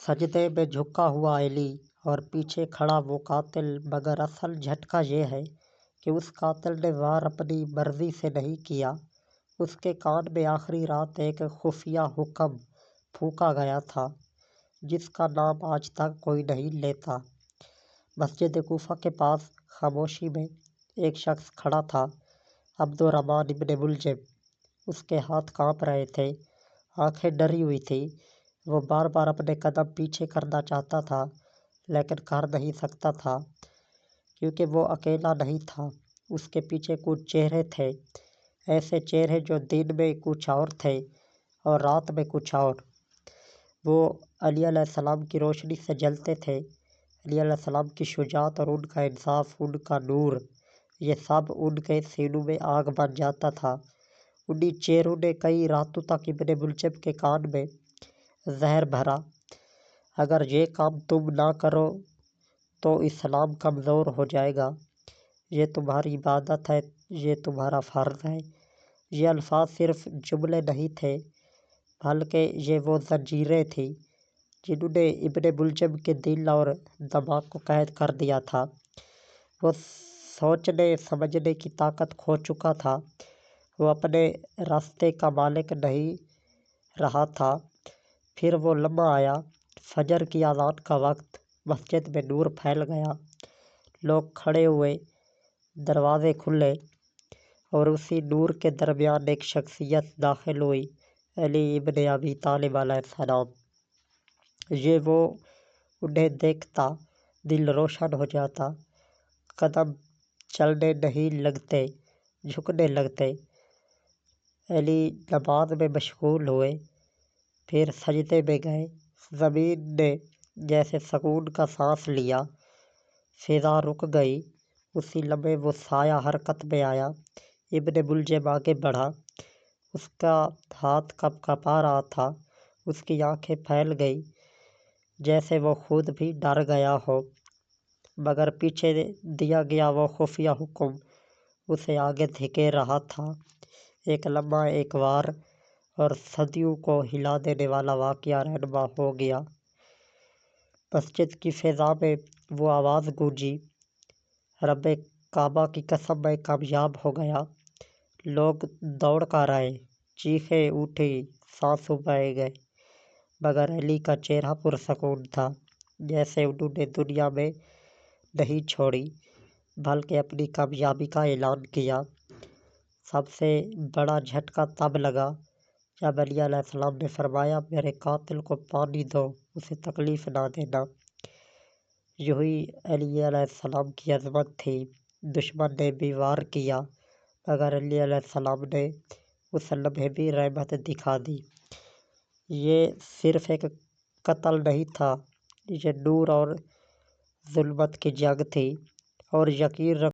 سجدے میں جھکا ہوا علی اور پیچھے کھڑا وہ قاتل، مگر اصل جھٹکا یہ ہے کہ اس قاتل نے وار اپنی مرضی سے نہیں کیا۔ اس کے کان میں آخری رات ایک خفیہ حکم پھونکا گیا تھا جس کا نام آج تک کوئی نہیں لیتا۔ مسجد کوفہ کے پاس خاموشی میں ایک شخص کھڑا تھا، عبد الرحمن ابن ملجم۔ اس کے ہاتھ کانپ رہے تھے، آنکھیں ڈری ہوئی تھیں۔ وہ بار بار اپنے قدم پیچھے کرنا چاہتا تھا لیکن کر نہیں سکتا تھا، کیونکہ وہ اکیلا نہیں تھا۔ اس کے پیچھے کچھ چہرے تھے، ایسے چہرے جو دن میں کچھ اور تھے اور رات میں کچھ اور۔ وہ علی علیہ السلام کی روشنی سے جلتے تھے، علی علیہ السلام کی شجاعت اور ان کا انصاف، ان کا نور، یہ سب ان کے سینوں میں آگ بن جاتا تھا۔ انہی چہروں نے کئی راتوں تک ابن ملجم کے کان میں زہر بھرا، اگر یہ کام تم نہ کرو تو اسلام کمزور ہو جائے گا، یہ تمہاری عبادت ہے، یہ تمہارا فرض ہے۔ یہ الفاظ صرف جملے نہیں تھے بلکہ یہ وہ زنجیریں تھیں جنہوں نے ابن ملجم کے دل اور دماغ کو قید کر دیا تھا۔ وہ سوچنے سمجھنے کی طاقت کھو چکا تھا، وہ اپنے راستے کا مالک نہیں رہا تھا۔ پھر وہ لمحہ آیا، فجر کی اذان کا وقت۔ مسجد میں نور پھیل گیا، لوگ کھڑے ہوئے، دروازے کھلے، اور اسی نور کے درمیان ایک شخصیت داخل ہوئی، علی ابن ابی طالب علیہ السلام۔ وہ انہیں دیکھتا دل روشن ہو جاتا، قدم چلنے نہیں لگتے، جھکنے لگتے۔ علی نماز میں مشغول ہوئے، پھر سجدے میں گئے۔ زمین نے جیسے سکون کا سانس لیا، فضا رک گئی۔ اسی لمحے وہ سایہ حرکت میں آیا، ابن ملجم آگے بڑھا، اس کا ہاتھ کپ کپا رہا تھا، اس کی آنکھیں پھیل گئیں جیسے وہ خود بھی ڈر گیا ہو، مگر پیچھے دیا گیا وہ خفیہ حکم اسے آگے دھکیل رہا تھا۔ ایک لمحہ، ایک وار، اور صدیوں کو ہلا دینے والا واقعہ رہنما ہو گیا۔ مسجد کی فضا میں وہ آواز گونجی، رب کعبہ کی قسم میں کامیاب ہو گیا۔ لوگ دوڑ کر آئے، چیخیں اٹھی، آنسو بہہ گئے، مگر علی کا چہرہ پرسکون تھا، جیسے انہوں نے دنیا میں نہیں چھوڑی بلکہ اپنی کامیابی کا اعلان کیا۔ سب سے بڑا جھٹکا تب لگا جب علی علیہ السلام نے فرمایا، میرے قاتل کو پانی دو، اسے تکلیف نہ دینا۔ یہی علی علیہ السلام کی عظمت تھی۔ دشمن نے بھی وار کیا مگر علی علیہ السلام نے اس لمحے بھی رحمت دکھا دی۔ یہ صرف ایک قتل نہیں تھا، یہ نور اور ظلمت کی جنگ تھی، اور یقین